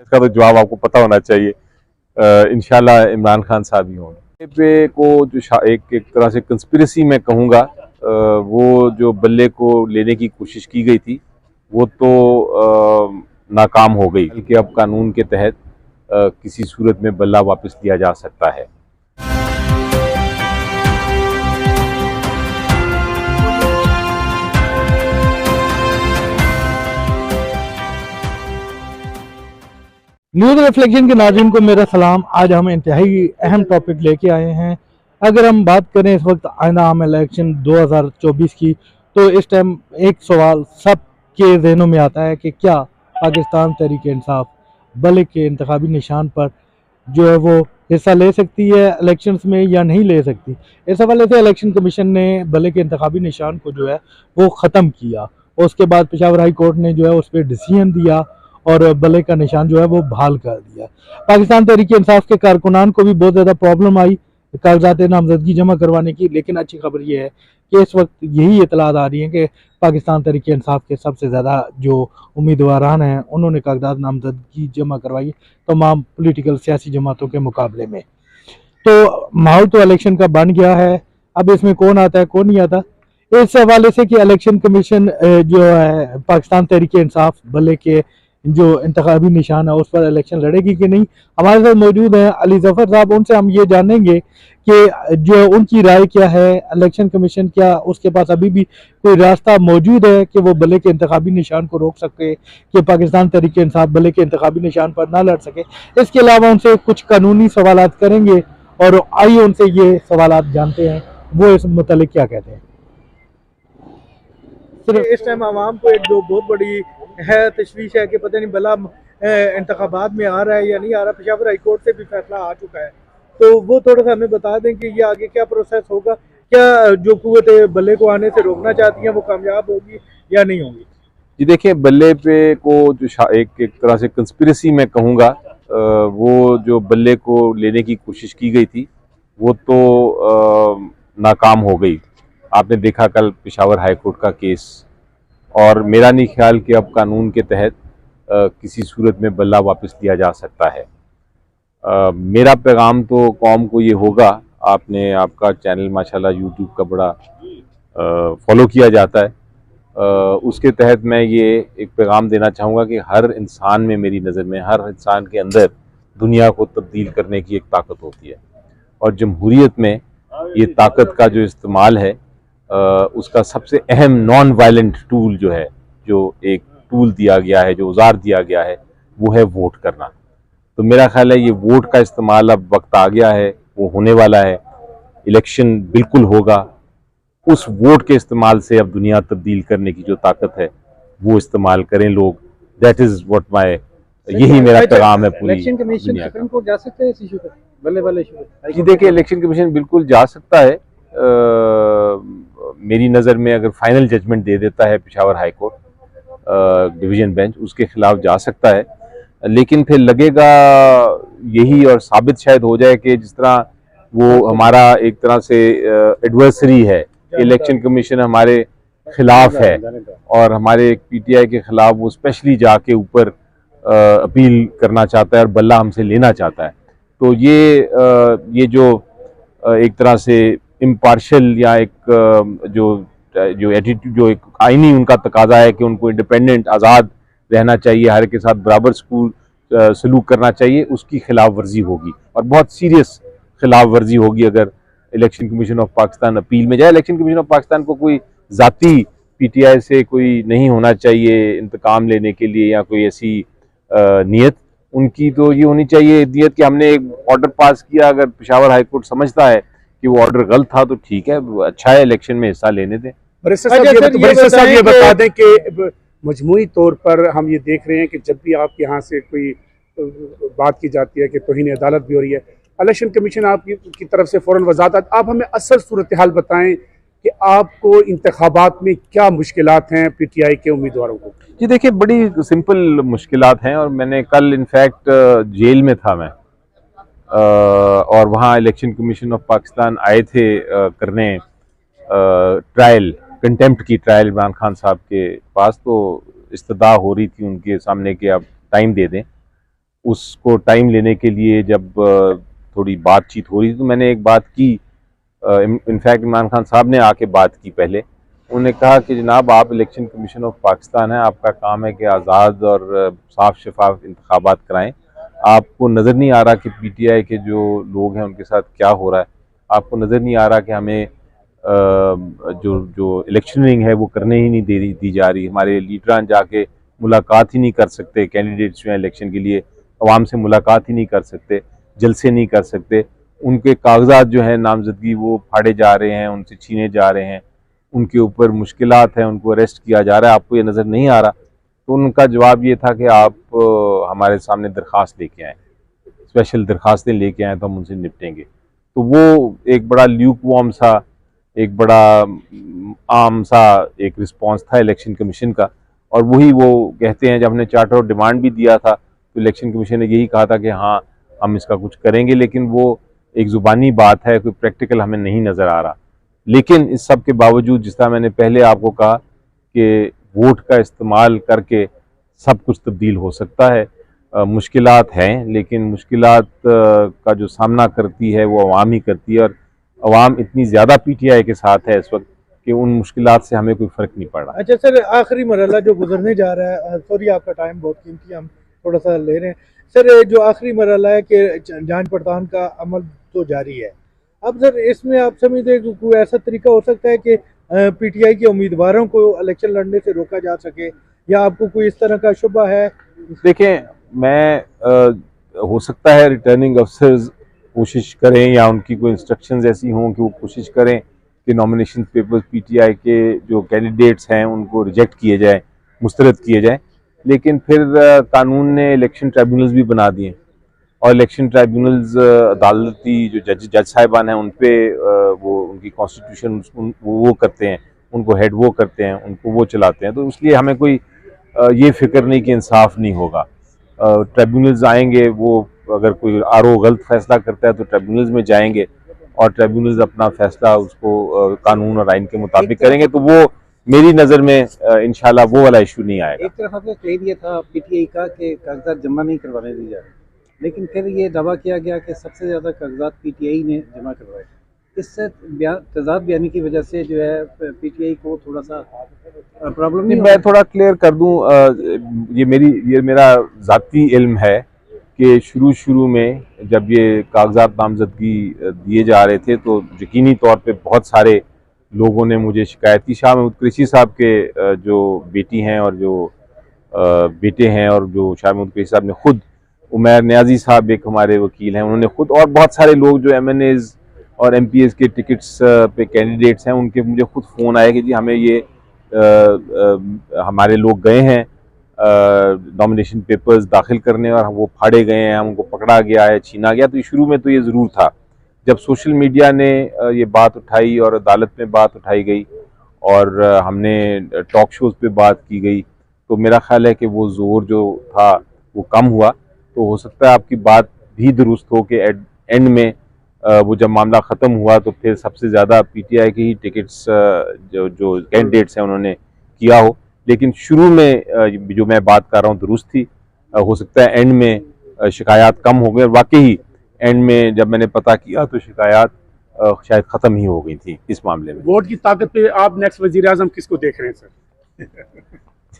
इसका तो जवाब आपको पता होना चाहिए। इंशाल्लाह इमरान खान साहब ही होंगे। पे को जो एक तरह से कंस्पिरेसी मैं कहूँगा, वो जो बल्ले को लेने की कोशिश की गई थी वो तो नाकाम हो गई, बल्कि अब कानून के तहत किसी सूरत में बल्ला वापस लिया जा सकता है। न्यूज़ रिफ्लेक्शन के नाज़रीन को मेरा सलाम। आज हम इंतहाई अहम टॉपिक लेके आए हैं। अगर हम बात करें इस वक्त आइंदा आम इलेक्शन 2024 की, तो इस टाइम एक सवाल सबके जहनों में आता है कि क्या पाकिस्तान तहरीक इंसाफ बल्ले के इंतखाबी निशान पर जो है वो हिस्सा ले सकती है इलेक्शंस में या नहीं ले सकती। इस हवाले से इलेक्शन कमीशन ने बल्ले के इंतखाबी निशान को जो है वो ख़त्म किया और उसके बाद पेशावर हाई कोर्ट ने जो है उस पर डिसीजन दिया और बल्ले का निशान जो है वो बहाल कर दिया। पाकिस्तान तहरीक इंसाफ के कारकुनान को भी बहुत ज़्यादा प्रॉब्लम आई कागजात नामजदगी जमा करवाने की, लेकिन अच्छी खबर ये है कि इस वक्त यही इतलात आ रही है कि पाकिस्तान तहरीक इंसाफ के सबसे ज़्यादा जो उम्मीदवारान हैं उन्होंने कागजात नामजदगी जमा करवाई तमाम पोलिटिकल सियासी जमातों के मुकाबले में। तो माहौल तो इलेक्शन का बन गया है। अब इसमें कौन आता है कौन नहीं आता, इस हवाले से कि इलेक्शन कमीशन जो है पाकिस्तान तहरीक इंसाफ बल्ले के जो इंतखाबी निशान है उस पर इलेक्शन लड़ेगी कि नहीं। हमारे साथ मौजूद हैं अली जफर साहब, उनसे हम ये जानेंगे कि जो उनकी राय क्या है। इलेक्शन कमीशन क्या उसके पास अभी भी कोई रास्ता मौजूद है कि वो बल्ले के इंतखाबी निशान को रोक सके कि पाकिस्तान तहरीक इंसाफ बल्ले के इंतखाबी निशान पर ना लड़ सके। इसके अलावा उनसे कुछ कानूनी सवालात करेंगे और आइए उनसे ये सवालात जानते हैं वो इस मुतालिक क्या कहते हैं। इस टाइम आवाम को एक जो बहुत बड़ी है तशवीश है कि पता नहीं बल्ला इंतखाबात में आ रहा है या नहीं आ रहा। पेशावर हाई कोर्ट से भी फैसला आ चुका है, तो वो थोड़ा सा हमें बता दें कि ये आगे क्या प्रोसेस होगा। क्या जो कुव्वत बल्ले को आने से रोकना चाहती हैं वो कामयाब होगी या नहीं होगी? जी देखिए, बल्ले पे को जो एक तरह से कंस्पिरेसी मैं कहूँगा, वो जो बल्ले को लेने की कोशिश की गई थी वो तो नाकाम हो गई। आपने देखा कल पेशावर हाई कोर्ट का केस, और मेरा नहीं ख्याल कि अब कानून के तहत किसी सूरत में बल्ला वापस लिया जा सकता है। मेरा पैगाम तो कौम को ये होगा, आपने आपका चैनल माशाल्लाह यूट्यूब का बड़ा फॉलो किया जाता है, उसके तहत मैं ये एक पैगाम देना चाहूँगा कि हर इंसान में, मेरी नज़र में हर इंसान के अंदर दुनिया को तब्दील करने की एक ताकत होती है, और जमहूरियत में ये ताकत का जो इस्तेमाल है उसका सबसे अहम नॉन वायलेंट टूल जो है, जो एक टूल दिया गया है, जो औजार दिया गया है, वो है वोट करना। तो मेरा ख्याल है ये वोट का इस्तेमाल अब वक्त आ गया है, वो होने वाला है, इलेक्शन बिल्कुल होगा। उस वोट के इस्तेमाल से अब दुनिया तब्दील करने की जो ताकत है वो इस्तेमाल करें लोग। दैट इज व्हाट माय, यही मेरा पैगाम है पूरी दुनिया का। को जा सकते हैं इस इशू पे, बल्ले वाले इशू पे? जी देखिए, इलेक्शन कमीशन बिल्कुल जा सकता है। मेरी नज़र में अगर फाइनल जजमेंट दे देता है Peshawar high court division bench, उसके खिलाफ जा सकता है। लेकिन फिर लगेगा यही, और साबित शायद हो जाए कि जिस तरह वो हमारा एक तरह से एडवर्सरी है, इलेक्शन कमीशन हमारे खिलाफ है और हमारे पीटीआई के खिलाफ वो स्पेशली जाके ऊपर अपील करना चाहता है और बल्ला हमसे लेना चाहता है। तो ये जो एक तरह से इम्पार्शल या एक जो एटीट्यूड, जो एक आईनी उनका तकाजा है कि उनको इंडिपेंडेंट आज़ाद रहना चाहिए, हर के साथ बराबर सलूक करना चाहिए, उसकी खिलाफ वर्जी होगी और बहुत सीरियस खिलाफ वर्जी होगी अगर election commission of Pakistan appeal में जाए। इलेक्शन कमीशन ऑफ पाकिस्तान को कोई ज़ाती पीटीआई से कोई नहीं होना चाहिए इंतकाम लेने के लिए या कोई ऐसी नीयत। उनकी तो ये होनी चाहिए नीयत कि हमने एक ऑर्डर पास किया, अगर पेशावर हाई कोर्ट समझता है कि वो ऑर्डर गलत था तो ठीक है, अच्छा है, इलेक्शन में हिस्सा लेने दें। बैरिस्टर साहब ये बता दें कि मजमूई तौर पर हम ये देख रहे हैं कि जब भी आपके यहाँ से कोई बात की जाती है कि तौहीन अदालत भी हो रही है, इलेक्शन कमीशन आपकी तरफ से फ़ौरन वजाहत, आप हमें असल सूरत हाल बताएं कि आपको इंतखाबात में क्या मुश्किलात हैं पीटीआई के उम्मीदवारों को? जी देखिए, बड़ी सिंपल मुश्किलात हैं, और मैंने कल इनफैक्ट जेल में था मैं, और वहाँ इलेक्शन कमीशन ऑफ पाकिस्तान आए थे करने ट्रायल, कंटेम्प्ट की ट्रायल इमरान खान साहब के पास। तो इस्तदा हो रही थी उनके सामने कि आप टाइम दे दें, उसको टाइम लेने के लिए जब थोड़ी बातचीत हो रही थी तो मैंने एक बात की, इनफैक्ट इमरान खान साहब ने आके बात की पहले। उन्होंने कहा कि जनाब आप इलेक्शन कमीशन ऑफ पाकिस्तान है, आपका काम है कि आज़ाद और साफ शफाफ इंतखाबात कराएं। आपको नज़र नहीं आ रहा कि पीटीआई के जो लोग हैं उनके साथ क्या हो रहा है? आपको नज़र नहीं आ रहा कि हमें जो इलेक्शनिंग है वो करने ही नहीं दी जा रही? हमारे लीडरान जाके मुलाकात ही नहीं कर सकते, कैंडिडेट्स जो हैं इलेक्शन के लिए अवाम से मुलाकात ही नहीं कर सकते, जलसे नहीं कर सकते, उनके कागजात जो हैं नामजदगी वो फाड़े जा रहे हैं, उनसे छीने जा रहे हैं, उनके ऊपर मुश्किलात हैं, उनको अरेस्ट किया जा रहा है, आपको ये नज़र नहीं आ रहा? तो उनका जवाब ये था कि आप हमारे सामने दरख्वास्त लेके आएँ, स्पेशल दरख्वास्तें लेके आएँ तो हम उनसे निपटेंगे। तो वो एक बड़ा ल्यूक वार्म सा, एक बड़ा आम सा एक रिस्पांस था इलेक्शन कमीशन का। और वही वो कहते हैं, जब हमने चार्टर ऑफ डिमांड भी दिया था तो इलेक्शन कमीशन ने यही कहा था कि हाँ हम इसका कुछ करेंगे, लेकिन वो एक ज़ुबानी बात है, कोई प्रैक्टिकल हमें नहीं नज़र आ रहा। लेकिन इस सब के बावजूद, जिस तरह मैंने पहले आपको कहा कि वोट का इस्तेमाल करके सब कुछ तब्दील हो सकता है। मुश्किलात हैं, लेकिन मुश्किलात का जो सामना करती है वो अवाम ही करती है, और अवाम इतनी ज़्यादा पीटीआई के साथ है इस वक्त कि उन मुश्किलात से हमें कोई फ़र्क नहीं पड़ रहा। अच्छा सर, आखिरी मरहला जो गुजरने जा रहा है, सॉरी आपका टाइम बहुत कीमती है, हम थोड़ा सा ले रहे हैं सर, जो आखिरी मरहला है कि जांच पड़ताल का अमल तो जारी है, अब सर इसमें आप समझते हैं कि कोई ऐसा तरीका हो सकता है कि पीटीआई के उम्मीदवारों को इलेक्शन लड़ने से रोका जा सके, या आपको कोई इस तरह का शुबा है? देखें, मैं हो सकता है रिटर्निंग अफसर्स कोशिश करें या उनकी कोई इंस्ट्रक्शंस ऐसी हों कि वो कोशिश करें कि नॉमिनेशन पेपर्स पीटीआई के जो कैंडिडेट्स हैं उनको रिजेक्ट किए जाए, मुस्तरद किए जाए। लेकिन फिर कानून ने इलेक्शन ट्राइब्यूनल्स भी बना दिए, और इलेक्शन ट्राइब्यूनल्स अदालती जो जज साहिबान हैं उन पे वो उनकी कॉन्स्टिट्यूशन वो करते हैं, उनको हेड वो करते हैं, उनको वो चलाते हैं। तो इसलिए हमें कोई ये फिक्र नहीं कि इंसाफ नहीं होगा। ट्राइब्यूनल्स आएंगे, वो अगर कोई आरओ गलत फैसला करता है तो ट्राइब्यूनल्स में जाएंगे और ट्राइब्यूनल्स अपना फैसला उसको कानून और आइन के मुताबिक करेंगे। तो वो मेरी नज़र में इंशाल्लाह वो वाला इशू नहीं आएगा। एक तरफ आपने कह दिया था पीटीआई का कि कागजात जमा नहीं करवाने दी जा रही, लेकिन फिर ये दावा किया गया कि सबसे ज़्यादा कागजात पीटीआई ने जमा करवाए। इससे तजाद बयानी की वजह से जो है पीटीआई को थोड़ा सा प्रॉब्लम नहीं। मैं थोड़ा क्लियर कर दूं, ये मेरा ज़ाती इल्म है कि शुरू में जब ये कागजात नामजदगी दिए जा रहे थे तो यकीनी तौर पे बहुत सारे लोगों ने मुझे शिकायत की। शाह महमूद कुरैशी साहब के जो बेटी हैं और जो बेटे हैं, और जो शाह महमूद कुरैशी साहब ने खुद, उमैर न्याजी साहब एक हमारे वकील हैं, उन्होंने खुद, और बहुत सारे लोग जो एमएनएज और एमपीएस के टिकट्स पे कैंडिडेट्स हैं, उनके मुझे खुद फ़ोन आए कि जी हमें ये हमारे लोग गए हैं नॉमिनेशन पेपर्स दाखिल करने और वो फाड़े गए हैं, हमको पकड़ा गया है, छीना गया। तो शुरू में तो ये ज़रूर था। जब सोशल मीडिया ने ये बात उठाई और अदालत में बात उठाई गई और हमने टॉक शोज़ पे बात की गई, तो मेरा ख्याल है कि वो ज़ोर जो था वो कम हुआ। तो हो सकता है आपकी बात भी दुरुस्त हो कि एंड में वो जब मामला ख़त्म हुआ तो फिर सबसे ज़्यादा पीटीआई के ही टिकट्स जो कैंडिडेट्स हैं उन्होंने किया हो। लेकिन शुरू में जो मैं बात कर रहा हूँ दुरुस्त थी। हो सकता है एंड में शिकायत कम हो गई, और वाकई एंड में जब मैंने पता किया तो शिकायत शायद ख़त्म ही हो गई थी इस मामले में। वोट की ताकत पे आप नेक्स्ट वजीर आजम किसको देख रहे हैं सर?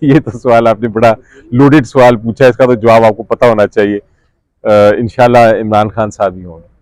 ये तो सवाल आपने बड़ा लोडेड सवाल पूछा है, इसका तो जवाब आपको पता होना चाहिए। इंशाल्लाह इमरान खान साहब ही होंगे।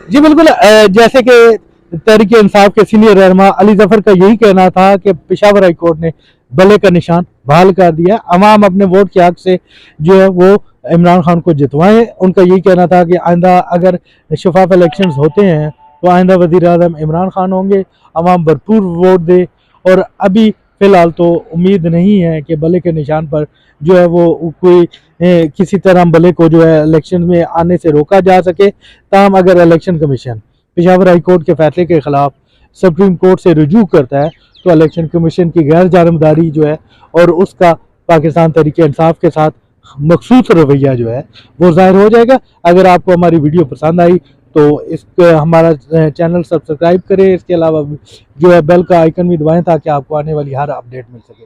जी बिल्कुल, जैसे कि तहरीक इंसाफ के सीनियर रहनुमा अली जफर का यही कहना था कि पेशावर हाई कोर्ट ने बल्ले का निशान बहाल कर दिया, अवाम अपने वोट के हक से जो है वो इमरान खान को जितवाएं। उनका यही कहना था कि आइंदा अगर शफाफ इलेक्शन होते हैं तो आइंदा वज़ीर आज़म इमरान खान होंगे, अवाम भरपूर वोट दे। और अभी फ़िलहाल तो उम्मीद नहीं है कि बल्ले के निशान पर जो है वो कोई किसी तरह बल्ले को जो है इलेक्शन में आने से रोका जा सके। ताहम अगर election commission Peshawar high court के फैसले के खिलाफ सुप्रीम कोर्ट से रुजू करता है तो इलेक्शन कमीशन की गैर जानबदारी जो है और उसका पाकिस्तान तहरीक इंसाफ के साथ मखसूस रवैया जो है वो ज़ाहिर हो जाएगा। अगर आपको हमारी वीडियो पसंद आई तो हमारा चैनल सब्सक्राइब करें। इसके अलावा जो है बेल का आइकन भी दबाएं ताकि आपको आने वाली हर अपडेट मिल सके।